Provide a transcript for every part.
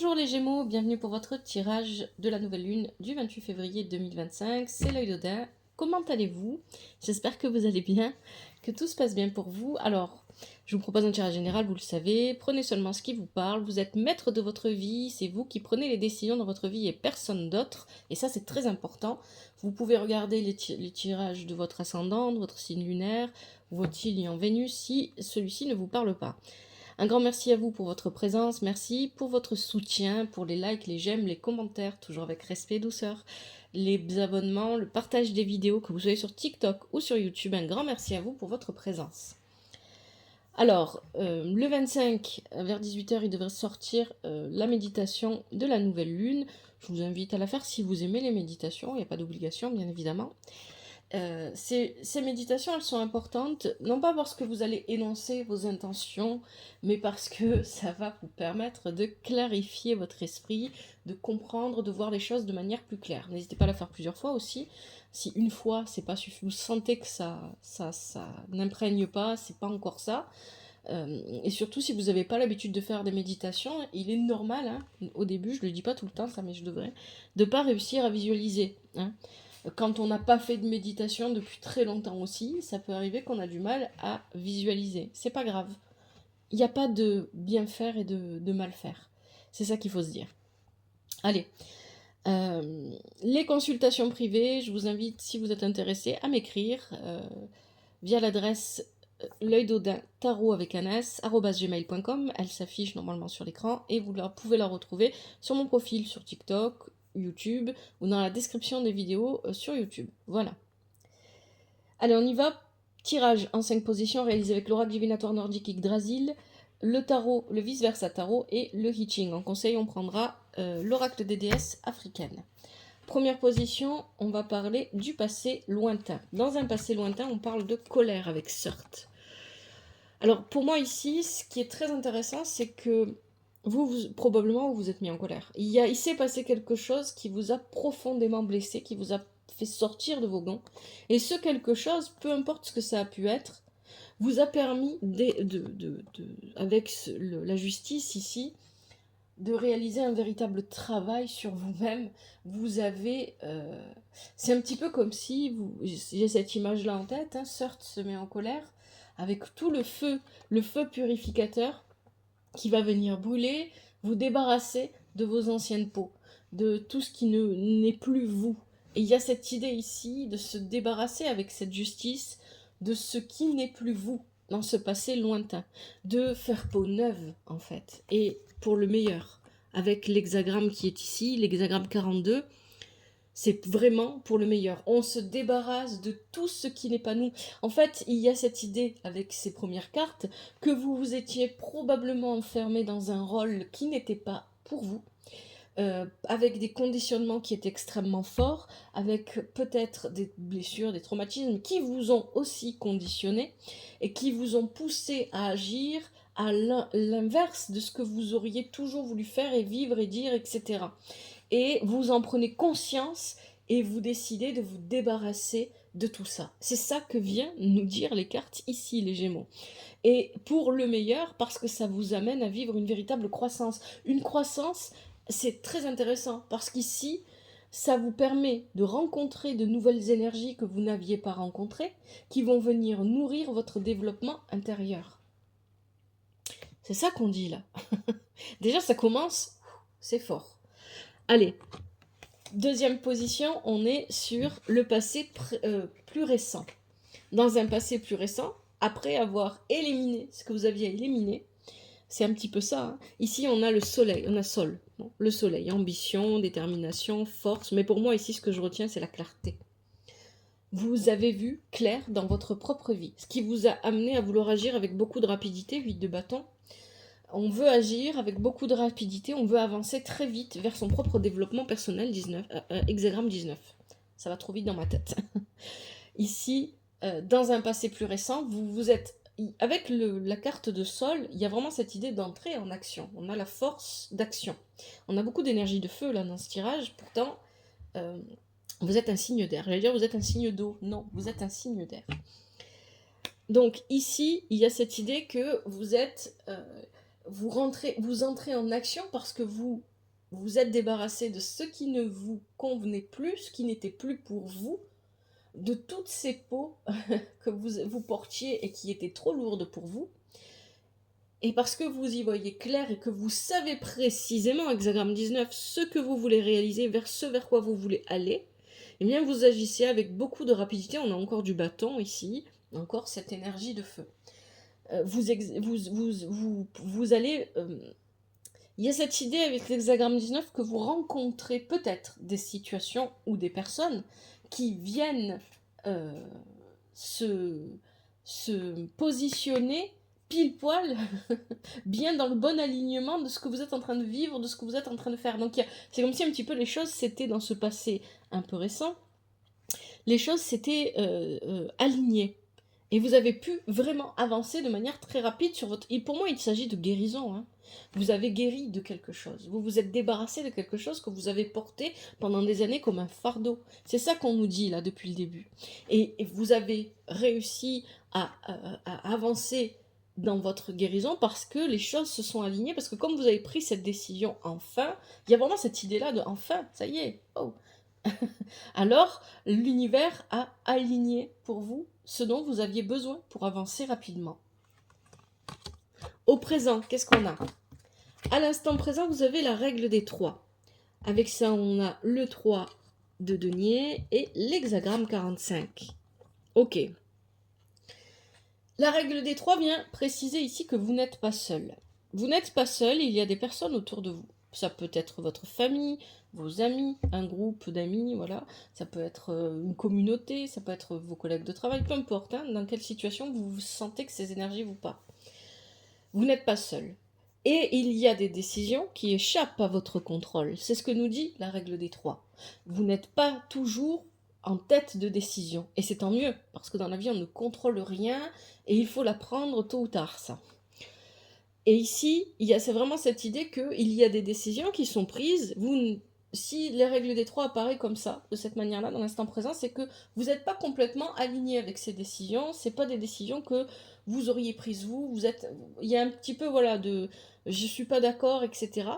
Bonjour les Gémeaux, bienvenue pour votre tirage de la nouvelle lune du 28 février 2025. C'est l'œil d'Odin. Comment allez-vous? J'espère que vous allez bien, que tout se passe bien pour vous. Alors, je vous propose un tirage général, vous le savez. Prenez seulement ce qui vous parle. Vous êtes maître de votre vie, c'est vous qui prenez les décisions dans votre vie et personne d'autre. Et ça, c'est très important. Vous pouvez regarder les tirages de votre ascendant, de votre signe lunaire, ou votre signe en Vénus si celui-ci ne vous parle pas. Un grand merci à vous pour votre présence, merci pour votre soutien, pour les likes, les j'aime, les commentaires, toujours avec respect et douceur, les abonnements, le partage des vidéos, que vous soyez sur TikTok ou sur YouTube. Un grand merci à vous pour votre présence. Alors, le 25, vers 18h, il devrait sortir la méditation de la nouvelle lune. Je vous invite à la faire si vous aimez les méditations, il n'y a pas d'obligation, bien évidemment. Ces méditations, elles sont importantes, non pas parce que vous allez énoncer vos intentions, mais parce que ça va vous permettre de clarifier votre esprit, de comprendre, de voir les choses de manière plus claire. N'hésitez pas à la faire plusieurs fois aussi. Si une fois, c'est pas suffisant, vous sentez que ça n'imprègne pas, c'est pas encore ça. Et surtout, si vous n'avez pas l'habitude de faire des méditations, il est normal, hein, au début, je le dis pas tout le temps, ça, mais je devrais, de pas réussir à visualiser. Hein. Quand on n'a pas fait de méditation depuis très longtemps aussi, ça peut arriver qu'on a du mal à visualiser. C'est pas grave. Il n'y a pas de bien faire et de mal faire. C'est ça qu'il faut se dire. Allez. Les consultations privées, je vous invite, si vous êtes intéressé, à m'écrire via l'adresse l'œil d'Odin tarot avec un s @gmail.com. Elle s'affiche normalement sur l'écran et vous pouvez la retrouver sur mon profil sur TikTok, YouTube ou dans la description des vidéos sur YouTube. Voilà. Allez, on y va. Tirage en 5 positions réalisé avec l'oracle divinatoire nordique Yggdrasil, le tarot, le vice-versa tarot et le I Ching. En conseil, on prendra l'oracle des déesses africaines. Première position, on va parler du passé lointain. Dans un passé lointain, on parle de colère avec Surt. Alors, pour moi ici, ce qui est très intéressant, c'est que probablement, vous êtes mis en colère. Il s'est passé quelque chose qui vous a profondément blessé, qui vous a fait sortir de vos gonds. Et ce quelque chose, peu importe ce que ça a pu être, vous a permis, avec la justice ici, de réaliser un véritable travail sur vous-même. Vous avez... c'est un petit peu comme si, j'ai cette image-là en tête, hein, Surt se met en colère, avec tout le feu purificateur, qui va venir brûler, vous débarrasser de vos anciennes peaux, de tout ce qui n'est plus vous. Et il y a cette idée ici de se débarrasser avec cette justice de ce qui n'est plus vous dans ce passé lointain, de faire peau neuve en fait, et pour le meilleur, avec l'hexagramme qui est ici, l'hexagramme 42, c'est vraiment pour le meilleur. On se débarrasse de tout ce qui n'est pas nous. En fait, il y a cette idée avec ces premières cartes que vous vous étiez probablement enfermé dans un rôle qui n'était pas pour vous, avec des conditionnements qui étaient extrêmement forts, avec peut-être des blessures, des traumatismes qui vous ont aussi conditionné et qui vous ont poussé à agir à l'inverse de ce que vous auriez toujours voulu faire et vivre et dire, etc. Et vous en prenez conscience et vous décidez de vous débarrasser de tout ça. C'est ça que viennent nous dire les cartes ici, les Gémeaux. Et pour le meilleur, parce que ça vous amène à vivre une véritable croissance. Une croissance, c'est très intéressant, parce qu'ici, ça vous permet de rencontrer de nouvelles énergies que vous n'aviez pas rencontrées, qui vont venir nourrir votre développement intérieur. C'est ça qu'on dit là. Déjà, ça commence, c'est fort. Allez, deuxième position, on est sur le passé plus récent. Dans un passé plus récent, après avoir éliminé ce que vous aviez éliminé, c'est un petit peu ça. Hein. Ici, on a le soleil, on a Sol, non, le soleil, ambition, détermination, force. Mais pour moi, ici, ce que je retiens, c'est la clarté. Vous avez vu clair dans votre propre vie, ce qui vous a amené à vouloir agir avec beaucoup de rapidité, 8 de bâton. On veut agir avec beaucoup de rapidité, on veut avancer très vite vers son propre développement personnel, hexagramme 19. Ça va trop vite dans ma tête. Ici, dans un passé plus récent, vous êtes... Avec la carte de Sol, il y a vraiment cette idée d'entrer en action. On a la force d'action. On a beaucoup d'énergie de feu là dans ce tirage, pourtant, vous êtes un signe d'air. J'allais dire vous êtes un signe d'eau. Non, vous êtes un signe d'air. Donc ici, il y a cette idée que vous êtes... vous entrez en action parce que vous vous êtes débarrassé de ce qui ne vous convenait plus, ce qui n'était plus pour vous, de toutes ces peaux que vous portiez et qui étaient trop lourdes pour vous. Et parce que vous y voyez clair et que vous savez précisément, hexagramme 19, ce que vous voulez réaliser, vers ce vers quoi vous voulez aller, eh bien vous agissez avec beaucoup de rapidité. On a encore du bâton ici, encore cette énergie de feu. Vous allez... il y a cette idée avec l'hexagramme 19 que vous rencontrez peut-être des situations ou des personnes qui viennent se positionner pile poil, bien dans le bon alignement de ce que vous êtes en train de vivre, de ce que vous êtes en train de faire. Donc c'est comme si un petit peu les choses s'étaient dans ce passé un peu récent, les choses s'étaient alignées. Et vous avez pu vraiment avancer de manière très rapide sur votre... Et pour moi, il s'agit de guérison. Hein. Vous avez guéri de quelque chose. Vous vous êtes débarrassé de quelque chose que vous avez porté pendant des années comme un fardeau. C'est ça qu'on nous dit là depuis le début. Et vous avez réussi à avancer dans votre guérison parce que les choses se sont alignées, parce que comme vous avez pris cette décision enfin, il y a vraiment cette idée-là de enfin, ça y est, oh. Alors, l'univers a aligné pour vous ce dont vous aviez besoin pour avancer rapidement. Au présent, qu'est-ce qu'on a? À l'instant présent, vous avez la règle des 3. Avec ça, on a le 3 de denier et l'hexagramme 45. Ok. La règle des 3 vient préciser ici que vous n'êtes pas seul. Vous n'êtes pas seul, il y a des personnes autour de vous. Ça peut être votre famille, vos amis, un groupe d'amis, voilà. Ça peut être une communauté, ça peut être vos collègues de travail, peu importe, hein, dans quelle situation vous sentez que ces énergies vous parlent. Vous n'êtes pas seul. Et il y a des décisions qui échappent à votre contrôle. C'est ce que nous dit la règle des 3. Vous n'êtes pas toujours en tête de décision. Et c'est tant mieux, parce que dans la vie, on ne contrôle rien, et il faut la prendre tôt ou tard, ça. Et ici, c'est vraiment cette idée qu'il y a des décisions qui sont prises. Si les règles des 3 apparaissent comme ça, de cette manière-là, dans l'instant présent, c'est que vous n'êtes pas complètement aligné avec ces décisions. C'est pas des décisions que vous auriez prises vous. Il y a un petit peu, voilà, de je suis pas d'accord, etc.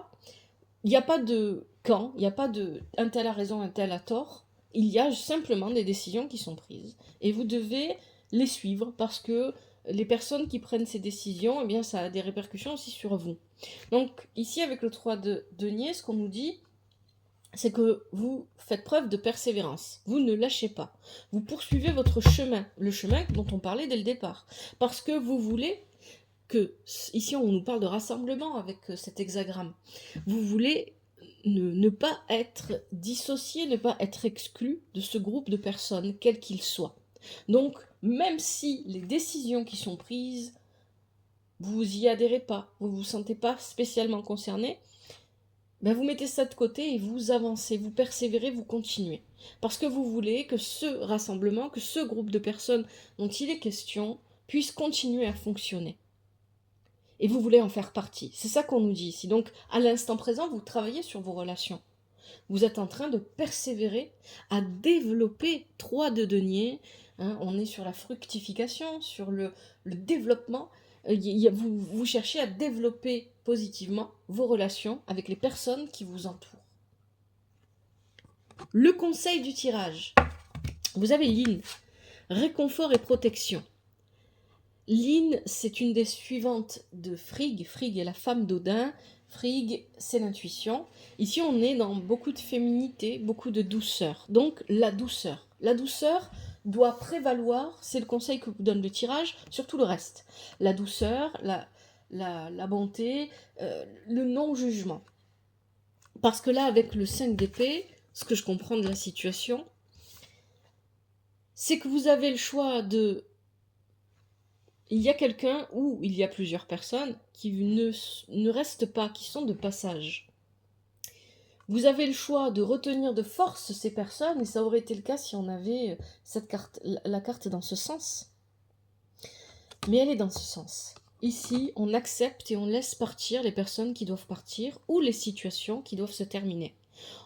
Il n'y a pas de quand, il n'y a pas de un tel a raison, un tel a tort. Il y a simplement des décisions qui sont prises. Et vous devez les suivre parce que les personnes qui prennent ces décisions, eh bien, ça a des répercussions aussi sur vous. Donc, ici, avec le 3 de denier, ce qu'on nous dit, c'est que vous faites preuve de persévérance. Vous ne lâchez pas. Vous poursuivez votre chemin, le chemin dont on parlait dès le départ. Parce que vous voulez que, ici, on nous parle de rassemblement avec cet hexagramme. Vous voulez ne pas être dissocié, ne pas être exclu de ce groupe de personnes, quel qu'il soit. Donc, même si les décisions qui sont prises, vous y adhérez pas, vous vous sentez pas spécialement concerné, ben vous mettez ça de côté et vous avancez, vous persévérez, vous continuez. Parce que vous voulez que ce rassemblement, que ce groupe de personnes dont il est question, puisse continuer à fonctionner. Et vous voulez en faire partie. C'est ça qu'on nous dit ici. Donc, à l'instant présent, vous travaillez sur vos relations. Vous êtes en train de persévérer à développer 3 de denier. Hein, on est sur la fructification, sur le développement. Vous cherchez à développer positivement vos relations avec les personnes qui vous entourent. Le conseil du tirage. Vous avez Lynn, réconfort et protection. Lynn, c'est une des suivantes de Frigg. Frigg est la femme d'Odin. Frigg, c'est l'intuition. Ici, on est dans beaucoup de féminité, beaucoup de douceur. Donc, la douceur. La douceur doit prévaloir, c'est le conseil que vous donne le tirage, sur tout le reste. La douceur, la bonté, le non-jugement. Parce que là, avec le 5 d'épée, ce que je comprends de la situation, c'est que vous avez le choix de... Il y a quelqu'un ou il y a plusieurs personnes qui ne restent pas, qui sont de passage. Vous avez le choix de retenir de force ces personnes, et ça aurait été le cas si on avait la carte dans ce sens. Mais elle est dans ce sens. Ici, on accepte et on laisse partir les personnes qui doivent partir ou les situations qui doivent se terminer.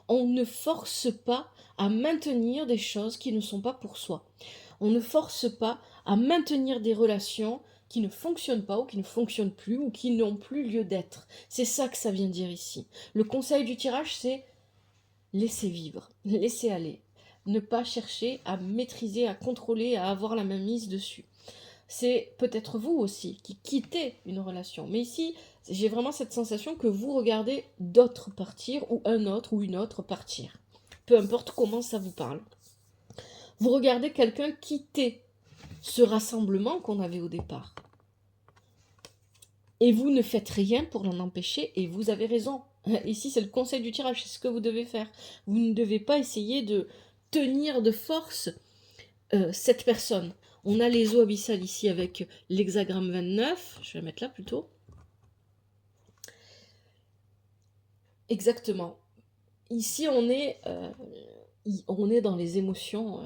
On ne force pas à maintenir des choses qui ne sont pas pour soi. On ne force pas à maintenir des relations qui ne fonctionnent pas ou qui ne fonctionnent plus ou qui n'ont plus lieu d'être. C'est ça que ça vient dire ici. Le conseil du tirage, c'est laisser vivre, laisser aller. Ne pas chercher à maîtriser, à contrôler, à avoir la mainmise dessus. C'est peut-être vous aussi qui quittez une relation. Mais ici, j'ai vraiment cette sensation que vous regardez d'autres partir ou un autre ou une autre partir. Peu importe comment ça vous parle. Vous regardez quelqu'un quitter ce rassemblement qu'on avait au départ. Et vous ne faites rien pour l'en empêcher et vous avez raison. Ici, c'est le conseil du tirage, c'est ce que vous devez faire. Vous ne devez pas essayer de tenir de force cette personne. On a les eaux abyssales ici avec l'hexagramme 29. Je vais mettre là plutôt. Exactement. Ici, on est dans les émotions.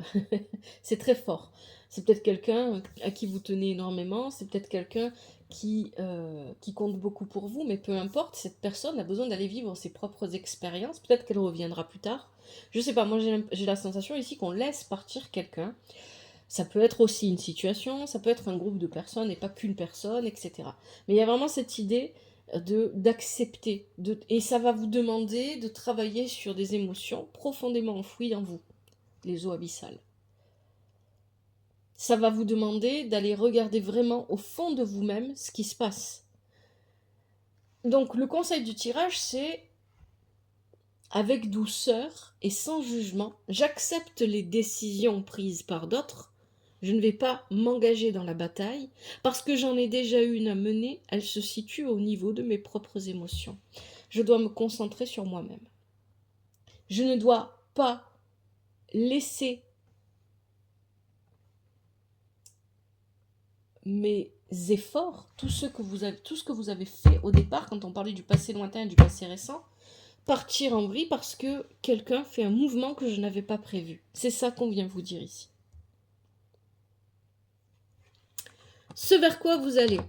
C'est très fort. C'est peut-être quelqu'un à qui vous tenez énormément. C'est peut-être quelqu'un qui compte beaucoup pour vous. Mais peu importe, cette personne a besoin d'aller vivre ses propres expériences. Peut-être qu'elle reviendra plus tard. Je sais pas, moi j'ai la sensation ici qu'on laisse partir quelqu'un. Ça peut être aussi une situation, ça peut être un groupe de personnes et pas qu'une personne, etc. Mais il y a vraiment cette idée d'accepter. Et ça va vous demander de travailler sur des émotions profondément enfouies en vous, les eaux abyssales. Ça va vous demander d'aller regarder vraiment au fond de vous-même ce qui se passe. Donc le conseil du tirage, c'est avec douceur et sans jugement, j'accepte les décisions prises par d'autres. Je ne vais pas m'engager dans la bataille, parce que j'en ai déjà une à mener, elle se situe au niveau de mes propres émotions. Je dois me concentrer sur moi-même. Je ne dois pas laisser mes efforts, tout ce que vous avez fait au départ, quand on parlait du passé lointain et du passé récent, partir en vrille parce que quelqu'un fait un mouvement que je n'avais pas prévu. C'est ça qu'on vient vous dire ici. Ce vers quoi vous allez.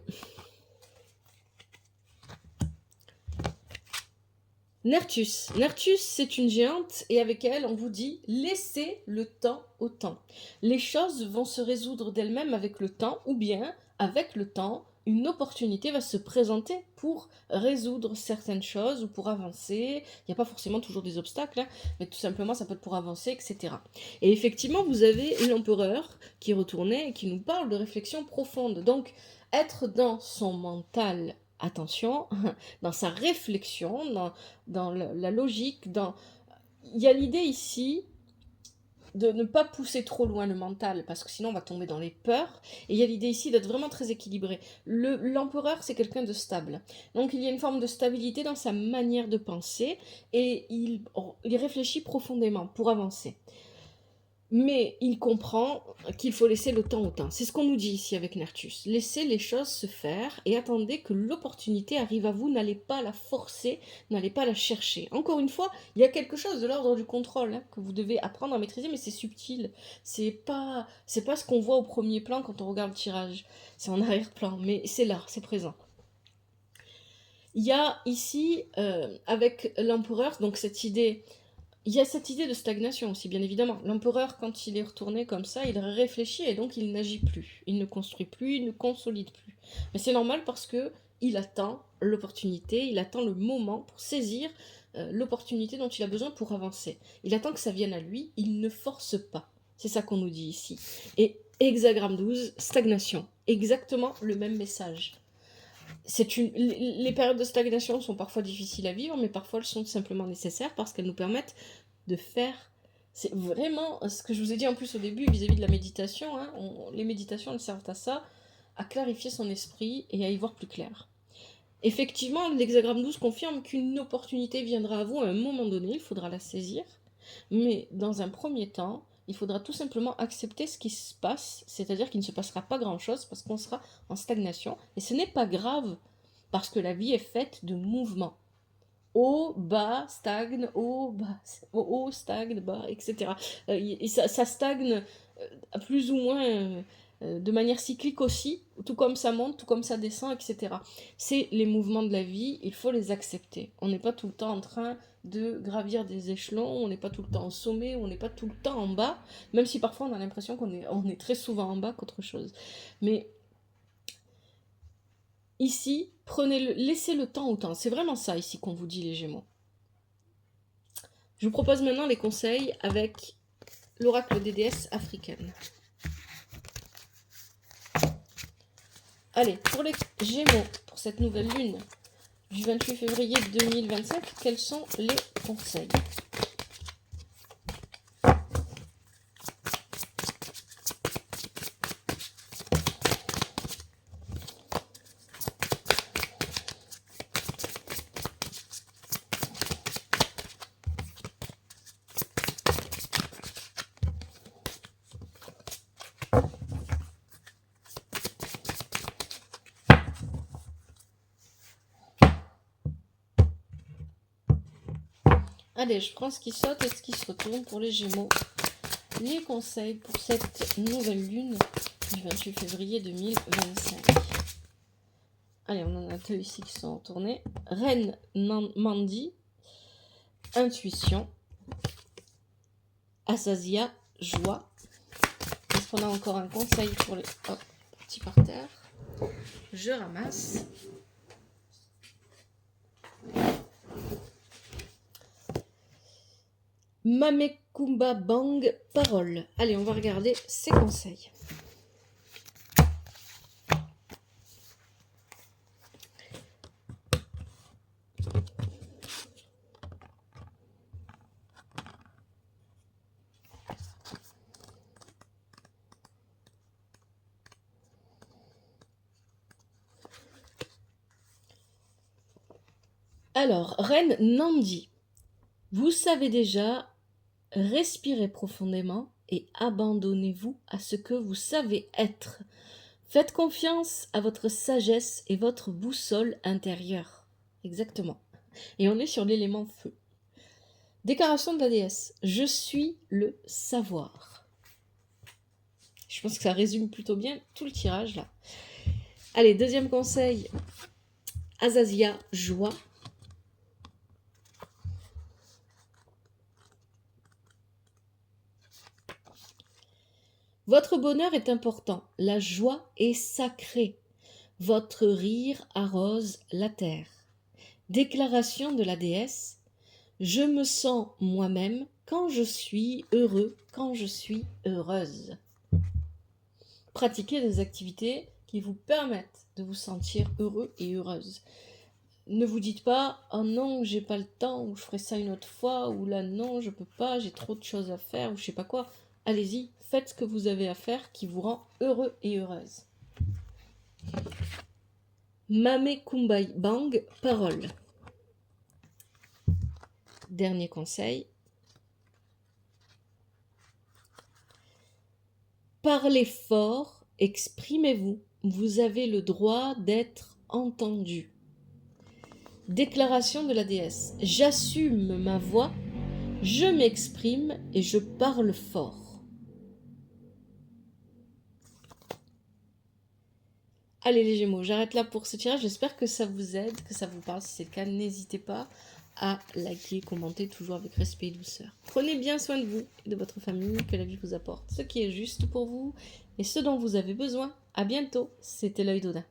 Nertus. Nertus, c'est une géante et avec elle, on vous dit laissez le temps au temps. Les choses vont se résoudre d'elles-mêmes avec le temps ou bien, avec le temps, une opportunité va se présenter pour résoudre certaines choses ou pour avancer. Il n'y a pas forcément toujours des obstacles, hein, mais tout simplement ça peut être pour avancer, etc. Et effectivement, vous avez l'empereur qui est retourné et qui nous parle de réflexion profonde. Donc, être dans son mental, attention, dans sa réflexion, dans la logique, il y a l'idée ici de ne pas pousser trop loin le mental, parce que sinon on va tomber dans les peurs, et il y a l'idée ici d'être vraiment très équilibré. L'empereur, c'est quelqu'un de stable. Donc il y a une forme de stabilité dans sa manière de penser, et il réfléchit profondément pour avancer. Mais il comprend qu'il faut laisser le temps au temps. C'est ce qu'on nous dit ici avec Nertus. Laissez les choses se faire et attendez que l'opportunité arrive à vous. N'allez pas la forcer, n'allez pas la chercher. Encore une fois, il y a quelque chose de l'ordre du contrôle, hein, que vous devez apprendre à maîtriser, mais c'est subtil. C'est pas ce qu'on voit au premier plan quand on regarde le tirage. C'est en arrière-plan, mais c'est là, c'est présent. Il y a ici, avec l'empereur, donc cette idée... Il y a cette idée de stagnation aussi, bien évidemment. L'empereur, quand il est retourné comme ça, il réfléchit et donc il n'agit plus. Il ne construit plus, il ne consolide plus. Mais c'est normal parce que il attend l'opportunité, il attend le moment pour saisir l'opportunité dont il a besoin pour avancer. Il attend que ça vienne à lui, il ne force pas. C'est ça qu'on nous dit ici. Et hexagramme 12, stagnation. Exactement le même message. Les périodes de stagnation sont parfois difficiles à vivre, mais parfois elles sont simplement nécessaires parce qu'elles nous permettent de faire... C'est vraiment ce que je vous ai dit en plus au début vis-à-vis de la méditation. Hein, les méditations elles servent à ça, à clarifier son esprit et à y voir plus clair. Effectivement, l'hexagramme 12 confirme qu'une opportunité viendra à vous à un moment donné, il faudra la saisir, mais dans un premier temps, il faudra tout simplement accepter ce qui se passe, c'est-à-dire qu'il ne se passera pas grand-chose parce qu'on sera en stagnation. Et ce n'est pas grave, parce que la vie est faite de mouvements. Haut, bas, stagne, haut, bas, haut, stagne, bas, etc. Et ça stagne plus ou moins de manière cyclique aussi, tout comme ça monte, tout comme ça descend, etc. C'est les mouvements de la vie, il faut les accepter. On n'est pas tout le temps en train de gravir des échelons, on n'est pas tout le temps au sommet, on n'est pas tout le temps en bas, même si parfois on a l'impression qu'on est très souvent en bas qu'autre chose. Mais ici, prenez-le, laissez le temps au temps. C'est vraiment ça ici qu'on vous dit, les Gémeaux. Je vous propose maintenant les conseils avec l'oracle des déesses africaines. Allez, pour les Gémeaux, pour cette nouvelle lune du 28 février 2025, quels sont les conseils ? Allez, je prends ce qui saute et ce qui se retourne pour les Gémeaux. Les conseils pour cette nouvelle lune du 28 février 2025. Allez, on en a deux ici qui sont tournés. Reine Mandi, intuition. Assazia, joie. Est-ce qu'on a encore un conseil pour les... Hop, petit par terre. Je ramasse. Mamekumba Bang, parole. Allez, on va regarder ces conseils. Alors, Reine Nandi, vous savez déjà, respirez profondément et abandonnez-vous à ce que vous savez être. Faites confiance à votre sagesse et votre boussole intérieure. Exactement. Et on est sur l'élément feu. Déclaration de la déesse. Je suis le savoir. Je pense que ça résume plutôt bien tout le tirage là. Allez, deuxième conseil. Assazia, joie. Votre bonheur est important, la joie est sacrée. Votre rire arrose la terre. Déclaration de la déesse. Je me sens moi-même quand je suis heureux, quand je suis heureuse. Pratiquez des activités qui vous permettent de vous sentir heureux et heureuse. Ne vous dites pas « Oh non, j'ai pas le temps » ou « Je ferai ça une autre fois » ou « Là non, je peux pas, j'ai trop de choses à faire » ou je sais pas quoi. Allez-y, faites ce que vous avez à faire qui vous rend heureux et heureuse. Mame Kumbai Bang, parole. Dernier conseil. Parlez fort, exprimez-vous. Vous avez le droit d'être entendu. Déclaration de la déesse. J'assume ma voix, je m'exprime et je parle fort. Allez les Gémeaux, j'arrête là pour ce tirage. J'espère que ça vous aide, que ça vous parle. Si c'est le cas, n'hésitez pas à liker, commenter, toujours avec respect et douceur. Prenez bien soin de vous et de votre famille, que la vie vous apporte ce qui est juste pour vous et ce dont vous avez besoin. À bientôt, c'était l'œil d'Odin.